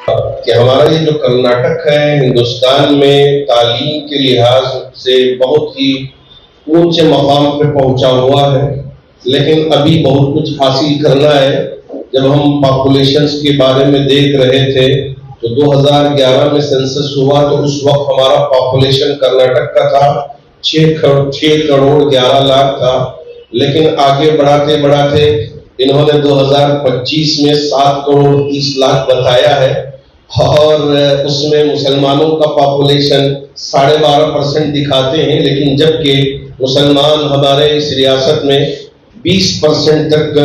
کہ ہمارا یہ جو کرناٹک ہے ہندوستان میں تعلیم کے لحاظ سے بہت ہی اونچے مقام پہ پہنچا ہوا ہے، لیکن ابھی بہت کچھ حاصل کرنا ہے۔ جب ہم پاپولیشنز کے بارے میں دیکھ رہے تھے تو 2011 میں سینسس ہوا تو اس وقت ہمارا پاپولیشن کرناٹک کا تھا 6 کروڑ 11 لاکھ تھا، لیکن آگے بڑھاتے بڑھاتے انہوں نے 2025 میں 7 کروڑ 30 لاکھ بتایا ہے، اور اس میں مسلمانوں کا پاپولیشن 12.5% دکھاتے ہیں، لیکن جبکہ مسلمان ہمارے اس ریاست میں 20% تک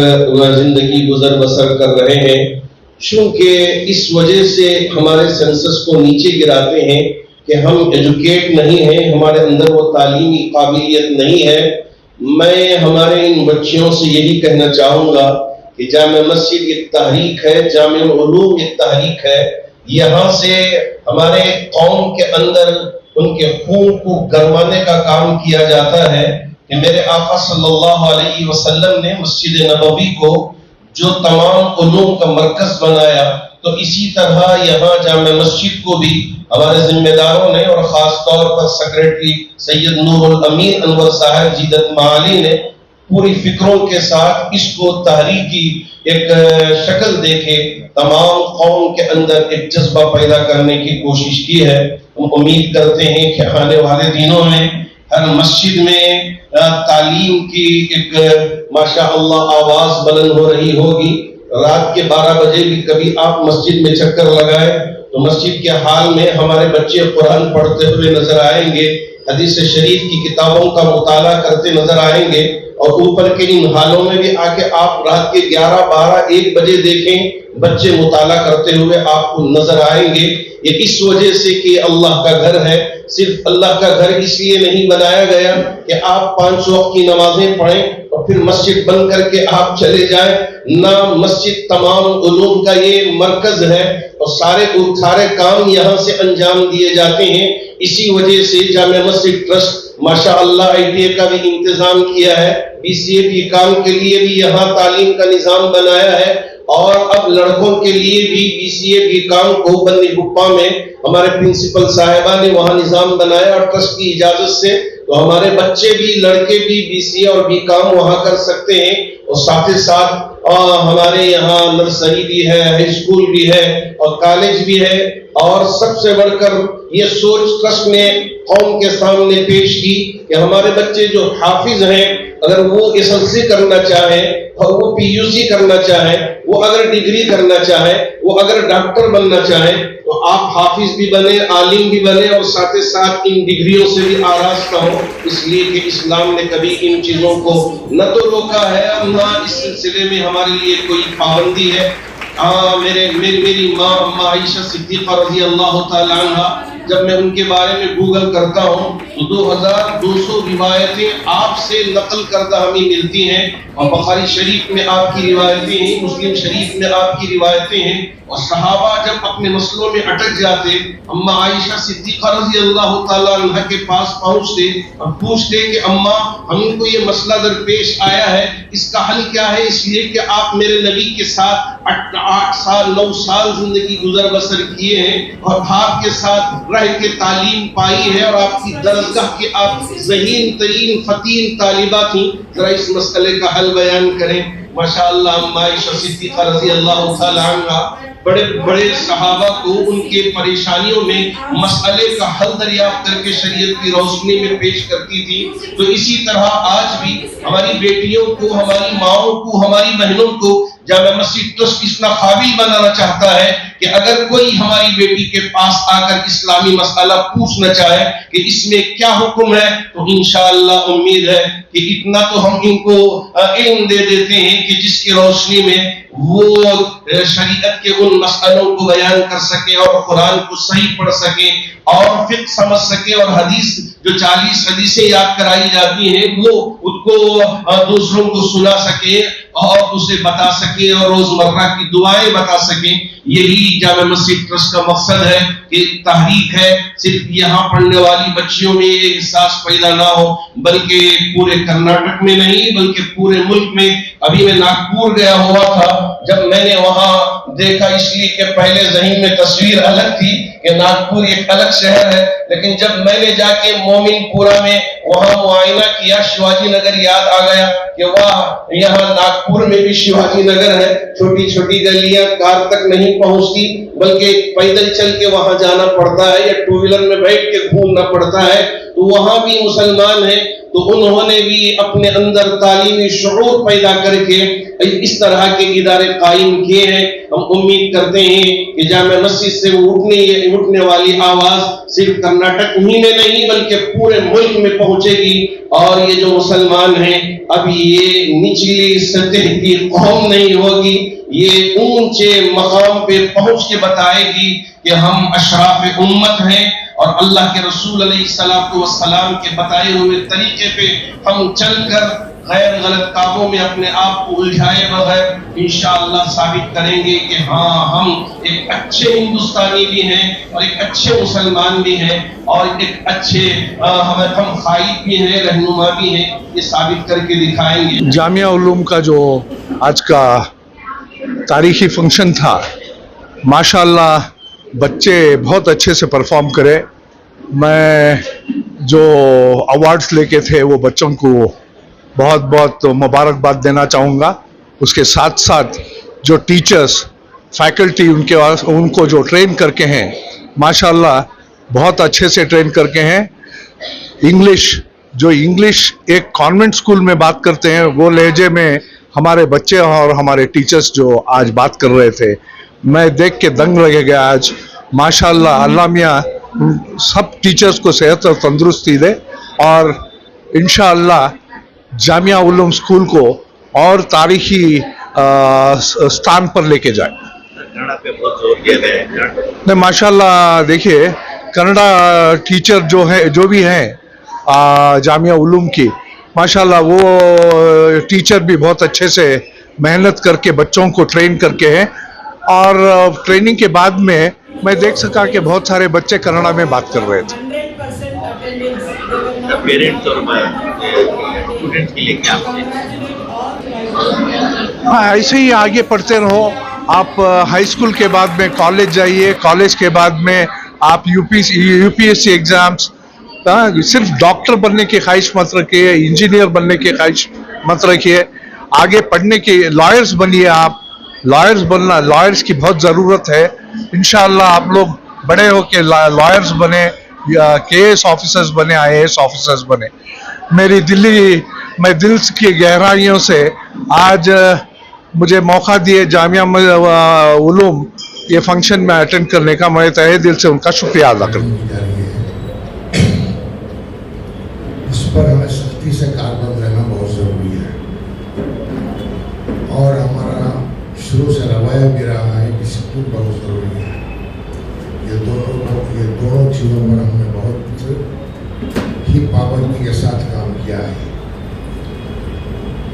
زندگی گزر بسر کر رہے ہیں۔ چونکہ اس وجہ سے ہمارے سینسس کو نیچے گراتے ہیں کہ ہم ایجوکیٹ نہیں ہیں، ہمارے اندر وہ تعلیمی قابلیت نہیں ہے۔ میں ہمارے ان بچیوں سے یہی کہنا چاہوں گا کہ جامع مسجد ایک تحریک ہے، جامع العلوم ایک تحریک ہے، یہاں سے ہمارے قوم کے اندر ان کے خون کو گرمانے کا کام کیا جاتا ہے کہ میرے آقا صلی اللہ علیہ وسلم نے مسجد نبوی کو جو تمام علوم کا مرکز بنایا، تو اسی طرح یہاں جامع مسجد کو بھی ہمارے ذمہ داروں نے اور خاص طور پر سیکریٹری سید نور الامین انور صاحب جیدت معالی نے پوری فکروں کے ساتھ اس کو تحریکی ایک شکل دے کے تمام قوم کے اندر ایک جذبہ پیدا کرنے کی کوشش کی ہے۔ ہم امید کرتے ہیں کہ آنے والے دنوں میں ہر مسجد میں تعلیم کی ایک ماشاءاللہ آواز بلند ہو رہی ہوگی۔ رات کے 12 بجے بھی کبھی آپ مسجد میں چکر لگائیں تو مسجد کے حال میں ہمارے بچے قرآن پڑھتے ہوئے نظر آئیں گے، حدیث شریف کی کتابوں کا مطالعہ کرتے نظر آئیں گے، اور اوپر کے ان حالوں میں بھی آ کے آپ رات کے 11 12 1 بجے دیکھیں بچے مطالعہ کرتے ہوئے آپ کو نظر آئیں گے۔ یہ اس وجہ سے کہ اللہ کا گھر ہے، صرف اللہ کا گھر اس لیے نہیں بنایا گیا کہ آپ 5 وقت کی نمازیں پڑھیں اور پھر مسجد بند کر کے آپ چلے جائیں، نہ، مسجد تمام علوم کا یہ مرکز ہے اور سارے کام یہاں سے انجام دیے جاتے ہیں۔ اسی وجہ سے جامع مسجد ٹرسٹ ماشاءاللہ ITA کا بھی انتظام کیا ہے، BCA بھی کام کے لیے بھی یہاں تعلیم کا نظام بنایا ہے، اور اب لڑکوں کے لیے بھی BCA بھی کام کو بندی گپا میں ہمارے پرنسپل صاحبہ نے وہاں نظام بنایا، اور ٹرسٹ کی اجازت سے تو ہمارے بچے بھی لڑکے بھی BCA اور بھی کام وہاں کر سکتے ہیں، اور ساتھ ہی ساتھ ہمارے یہاں نرسری بھی ہے، ہائی اسکول بھی ہے اور کالج بھی ہے۔ اور سب سے بڑھ کر یہ سوچ ٹرسٹ نے قوم کے سامنے پیش کی کہ ہمارے بچے جو حافظ ہیں، اگر وہ SLC کرنا چاہیں اور وہ PUC کرنا چاہیں، وہ اگر ڈگری کرنا چاہیں، وہ اگر ڈاکٹر بننا چاہیں، تو آپ حافظ بھی بنے، عالم بھی بنے، اور ساتھ ہی ساتھ ان ڈگریوں سے بھی آراستہ ہو، اس لیے کہ اسلام نے کبھی ان چیزوں کو نہ تو روکا ہے اور نہ اس سلسلے میں ہمارے لیے کوئی پابندی ہے۔ میری ماں اما عائشہ صدیقہ رضی اللہ تعالی عنہ، جب میں ان کے بارے میں گوگل کرتا ہوں تو 2200 روایتیں آپ سے نقل کردہ ہمیں ملتی ہیں، اور بخاری شریف میں آپ کی روایتیں ہیں، مسلم شریف میں آپ کی روایتیں ہیں، اور صحابہ جب اپنے مسئلوں میں اٹک جاتے اما عائشہ صدیقہ رضی اللہ تعالیٰ عنہ کے پاس پہنچتے اور پوچھتے کہ اما، ہم کو یہ مسئلہ درپیش آیا ہے، اس کا حل کیا ہے؟ اس لیے کہ آپ میرے نبی کے ساتھ 8 سال 9 سال زندگی گزر بسر کیے ہیں، اور آپ کے ساتھ رہ کے تعلیم پائی ہے، اور آپ کی درسگاہ کے آپ ذہین ترین فتین طالبہ تھیں، ذرا اس مسئلے کا حل بیان کریں۔ ماشاءاللہ اما عائشہ صدیقہ رضی اللہ تعالی عنہ بڑے بڑے صحابہ کو ان کے پریشانیوں میں مسئلے کا حل دریافت کر کے شریعت کی روشنی میں پیش کرتی تھی۔ تو اسی طرح آج بھی ہماری بیٹیوں کو، ہماری ماؤں کو، ہماری بہنوں کو جامع مسجد ٹرسٹ اتنا قابل بنانا چاہتا ہے کہ اگر کوئی ہماری بیٹی کے پاس آ کر اسلامی مسئلہ پوچھنا چاہے کہ اس میں کیا حکم ہے، تو انشاءاللہ امید ہے کہ اتنا تو ہم ان کو علم دے دیتے ہیں کہ جس کی روشنی میں وہ شریعت کے ان مسئلوں کو بیان کر سکیں اور قرآن کو صحیح پڑھ سکیں اور فقہ سمجھ سکیں، اور حدیث جو 40 حدیثیں یاد کرائی جاتی ہیں وہ ان کو دوسروں کو سنا سکیں اور اسے بتا سکیں اور روزمرہ کی دعائیں بتا سکیں۔ یہی جامع مسجد ٹرسٹ کا مقصد ہے کہ تحریک ہے، صرف یہاں پڑھنے والی بچیوں میں یہ احساس پیدا نہ ہو، بلکہ پورے کرناٹک میں نہیں بلکہ پورے ملک میں۔ ابھی میں ناگپور گیا ہوا تھا، جب میں نے وہاں دیکھا، اس لیے کہ پہلے ذہن میں تصویر الگ تھی کہ ناگپور ایک الگ شہر ہے، لیکن جب میں نے جا کے مومن پورہ میں وہاں معائنہ کیا، شیواجی نگر یاد آ گیا کہ واہ، یہاں ناگپور میں بھی شیواجی نگر ہے، چھوٹی چھوٹی گلیاں، کار تک نہیں پہنچتی بلکہ پیدل چل کے وہاں جانا پڑتا ہے یا ٹو ویلر میں بیٹھ کے گھومنا پڑتا ہے، تو وہاں بھی مسلمان ہیں، تو انہوں نے بھی اپنے اندر تعلیمی شعور پیدا کر کے اس طرح کے ادارے قائم کیے ہیں۔ ہم امید کرتے ہیں کہ جامع مسجد سے اٹھنے والی آواز صرف کرناٹک ہی میں نہیں بلکہ پورے ملک میں پہنچے گی، اور یہ جو مسلمان ہیں اب یہ نچلی سطح کی قوم نہیں ہوگی، یہ اونچے مقام پہ پہنچ کے بتائے گی کہ ہم اشراف امت ہیں، اور اللہ کے رسول علیہ السلام کے بتائے ہوئے طریقے پہ ہم چل کر غیر غلط کاموں میں اپنے آپ کو الجھائے بغیر انشاءاللہ ثابت کریں گے کہ ہاں، ہم ایک اچھے ہندوستانی بھی ہیں اور ایک اچھے مسلمان بھی ہیں اور ایک اچھے ہم قائد بھی ہیں، رہنما بھی ہیں، یہ ثابت کر کے دکھائیں گے۔ جامعہ علوم کا جو آج کا تاریخی فنکشن تھا، ماشاءاللہ بچے بہت اچھے سے پرفارم کرے۔ میں جو ایوارڈز لے کے تھے وہ بچوں کو بہت بہت مبارکباد دینا چاہوں گا۔ اس کے ساتھ ساتھ جو ٹیچرز، فیکلٹی ان کو جو ٹرین کر کے ہیں، ماشاءاللہ بہت اچھے سے ٹرین کر کے ہیں۔ انگلش ایک کانوینٹ اسکول میں بات کرتے ہیں، وہ لہجے میں ہمارے بچے اور ہمارے ٹیچرز جو آج بات کر رہے تھے، میں دیکھ کے دنگ لگے گیا آج۔ ماشاءاللہ اللہ میاں سب ٹیچرز کو صحت اور تندرستی دے، اور انشاءاللہ جامعہ علوم اسکول کو اور تاریخی ستان پر لے کے جائے۔ نہیں، ماشاءاللہ دیکھیے، کنڈا ٹیچر جو بھی ہیں جامعہ علوم کی، ماشاءاللہ وہ ٹیچر بھی بہت اچھے سے محنت کر کے بچوں کو ٹرین کر کے ہیں، اور ٹریننگ کے بعد میں دیکھ سکا کہ بہت سارے بچے کنڑا میں بات کر رہے تھے۔ ہاں، ایسے ہی آگے پڑھتے رہو آپ۔ ہائی اسکول کے بعد میں کالج جائیے، کالج کے بعد میں آپ U P S C exams, صرف ڈاکٹر بننے کی خواہش مت رکھیے، انجینئر بننے کی خواہش مت رکھیے، آگے پڑھنے کی لائرز بنیے۔ آپ لائرز کی بہت ضرورت ہے۔ انشاءاللہ آپ لوگ بڑے ہو کے لائرز بنے، یا کے ایس آفیسرز بنے، آئی اے ایس آفیسرز بنے۔ میں دل کی گہرائیوں سے آج مجھے موقع دیے جامعہ علوم یہ فنکشن میں اٹینڈ کرنے کا، میں تہہ دل سے ان کا شکریہ ادا کروں۔ اس پر ہمیں سختی سے کاربند رہنا بہت ضروری ہے، اور ہمارا شروع سے روایہ بھی رہا ہے، ڈسپلن بہت ضروری ہے۔ یہ دونوں چیزوں پر ہم نے بہت ہی پابندی کے ساتھ کام کیا ہے۔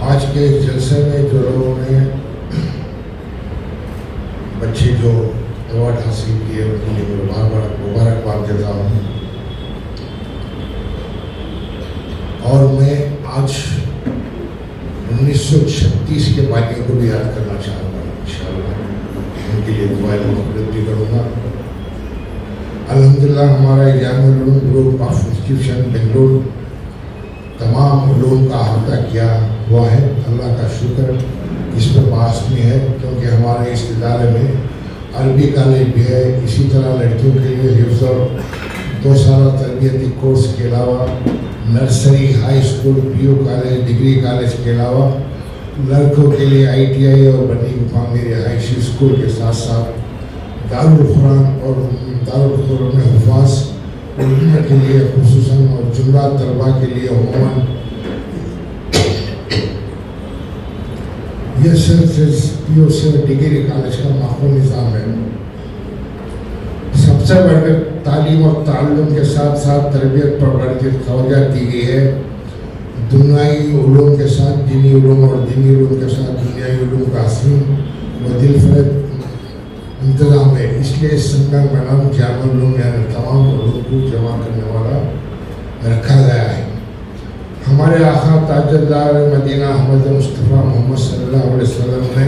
آج کے اس جلسے میں جو لوگوں نے بچے جو ایوارڈ حاصل کیے، ان کے لیے مبارکباد دیتا ہوں، اور میں آج 1936 کے بانیوں کو بھی یاد کرنا چاہوں گا۔ انشاءاللہ ان کے لیے دعائیں مغفرت بھی کروں گا۔ الحمدللہ ہمارا جامعہ علوم گروپ آف انسٹیٹیوشن بنگلور تمام علوم کا احاطہ کیا ہوا ہے۔ اللہ کا شکر اس پر باعث ہے، کیونکہ ہمارے اس ادارے میں عربی کالج بھی ہے، اسی طرح لڑکیوں کے لیے حفظ اور 2 سالہ تربیتی کورس کے علاوہ nursery, high school, P U college, degree college کے علاوہ لڑکوں کے لیے آئی ٹی آئی اور بنی مقامی رہائشی اسکول کے ساتھ ساتھ دارالقرآن اور دارالقرآن حفاظ اردو کے لیے خصوصاً اور جمعرات طلباء کے لیے عموماً یہ صرف پی یو سے ڈگری کالج کا معقول نظام ہے۔ سب سے بڑھ کر تعلیم اور تعلم کے ساتھ ساتھ تربیت پر بڑھ کے توجہ دی گئی ہے۔ دنیائی علوم کے ساتھ دینی علوم اور دینی علوم کے ساتھ دنیائی علوم کا حسین و دلفریب انتظام ہے۔ اس لیے اس سنگم کا نام جامعہ علوم یعنی تمام علوم کو جمع کرنے والا رکھا گیا ہے۔ ہمارے آقا تاجدار مدینہ حضرت مصطفیٰ محمد صلی اللہ علیہ وسلم نے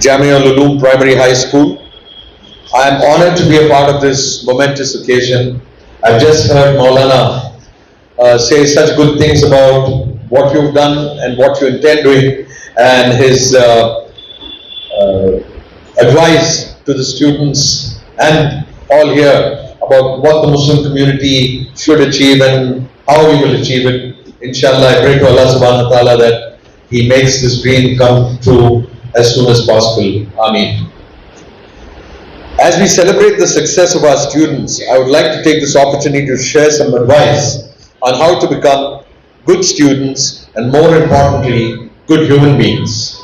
Jamia Ulum Primary High School. I am honored to be a part of this momentous occasion. I've just heard Maulana say such good things about what you've done and what you intend doing, and his advice to the students and all here about what the Muslim community should achieve and how we will achieve it. Inshallah, I pray to Allah subhanahu wa ta'ala that He makes this dream come true as soon as possible. Ameen. As we celebrate the success of our students, I would like to take this opportunity to share some advice on how to become good students and, more importantly, good human beings.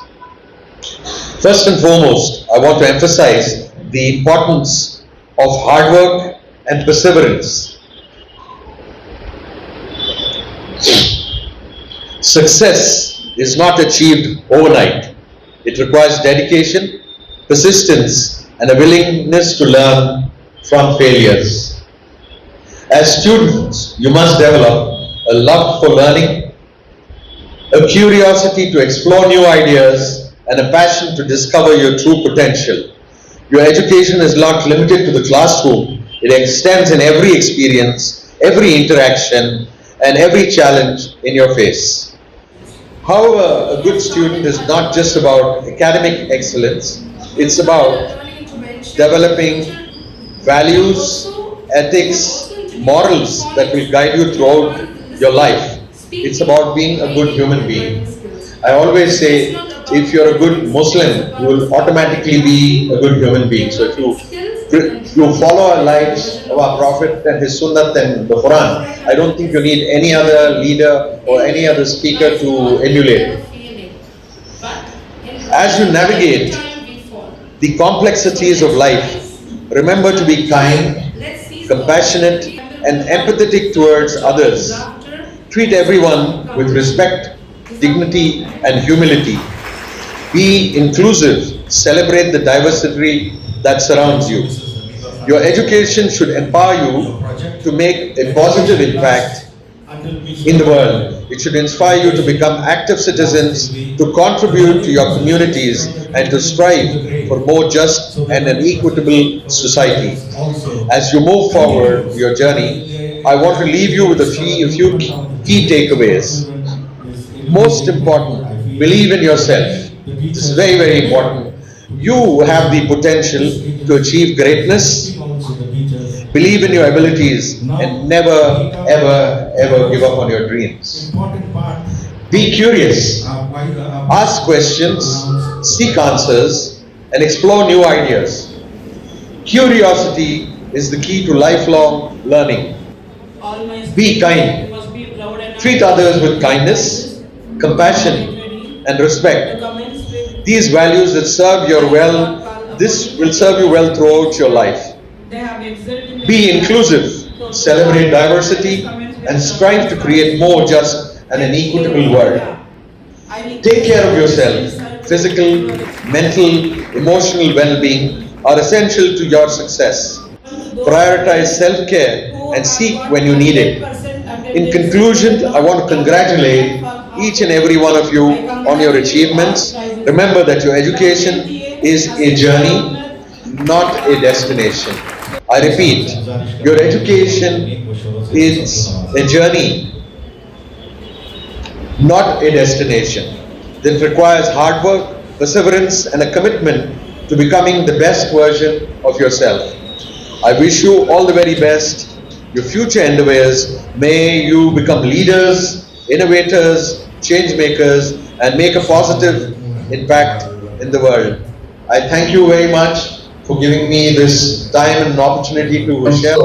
First and foremost, I want to emphasize the importance of hard work and perseverance. Success is not achieved overnight. It requires dedication, persistence, and a willingness to learn from failures. As students, you must develop a love for learning, a curiosity to explore new ideas, and a passion to discover your true potential. Your education is not limited to the classroom. It extends in every experience, every interaction, and every challenge in your face. However, a good student is not just about academic excellence. It's about developing values, ethics, morals that will guide you throughout your life. It's about being a good human being. I always say, if you're a good Muslim, you will automatically be a good human being. So if you follow our lives of our Prophet and his Sunnah and the Quran, I don't think you need any other leader or any other speaker to emulate. As you navigate the complexities of life, remember to be kind, compassionate, and empathetic towards others. Treat everyone with respect, dignity, and humility. Be inclusive. Celebrate the diversity that surrounds you. Your education should empower you to make a positive impact in the world. It should inspire you to become active citizens, to contribute to your communities, and to strive for more just and an equitable society. As you move forward your journey, I want to leave you with a few key takeaways. Most important, believe in yourself. This is very, very important. You have the potential to achieve greatness. Believe in your abilities and never, ever, ever give up on your dreams. Be curious. Ask questions, seek answers, and explore new ideas. Curiosity is the key to lifelong learning. Be kind. Treat others with kindness, compassion, and respect. These values that serve you well, this will serve you well throughout your life. Be inclusive, celebrate diversity, and strive to create more just and an equitable world. Take care of yourself. Physical, mental, emotional well-being are essential to your success. Prioritize self-care and seek when you need it. In conclusion, I want to congratulate each and every one of you on your achievements. Remember that your education is a journey, not a destination. I repeat, your education is a journey, not a destination. That requires hard work, perseverance, and a commitment to becoming the best version of yourself. I wish you all the very best. Your future endeavors, may you become leaders, innovators, change makers, and make a positive impact in the world. I thank you very much for giving me this time and opportunity to share.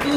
2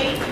8th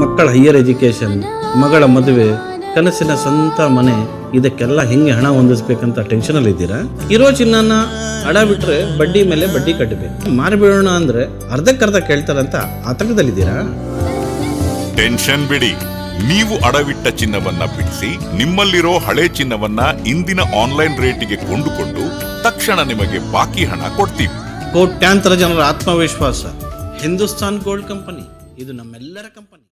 ಮಕ್ಕಳ higher education, ಮಗಳ ಮದುವೆ, ಕನಸಿನ ಸ್ವಂತ ಮನೆ, ಇದಕ್ಕೆಲ್ಲ ಹೆಂಗೆ ಹಣ ಹೊಂದಿಸ್ಬೇಕಂತ ಟೆನ್ಷನಲ್ಲಿ ಇದ್ದೀರಾ? ಇರೋ ಚಿನ್ನನ ಅಡ ಬಿಟ್ರೆ ಬಡ್ಡಿ ಮೇಲೆ ಬಡ್ಡಿ ಕಟ್ಟಬೇಕು, ಮಾರಿಬಿಡೋಣ ಅಂದ್ರೆ ಅರ್ಧಕ್ಕರ್ಧ ಕೇಳ್ತಾರಂತ ಆತಂಕದಲ್ಲಿದ್ದೀರಾ? ಟೆನ್ಷನ್ ಬಿಡಿ, ನೀವು ಅಡವಿಟ್ಟ ಚಿನ್ನವನ್ನ ಬಿಡಿಸಿ ನಿಮ್ಮಲ್ಲಿರೋ ಹಳೆ ಚಿನ್ನವನ್ನ ಇಂದಿನ ಆನ್ಲೈನ್ ರೇಟಿಗೆ ಕೊಂಡುಕೊಂಡು ತಕ್ಷಣ ನಿಮಗೆ ಬಾಕಿ ಹಣ ಕೊಡ್ತೀವಿ. ಕೋಟ್ಯಾಂತರ ಜನರ ಆತ್ಮವಿಶ್ವಾಸ ಹಿಂದೂಸ್ತಾನ್ ಗೋಲ್ಡ್ ಕಂಪನಿ, ಇದು ನಮ್ಮೆಲ್ಲರ ಕಂಪನಿ.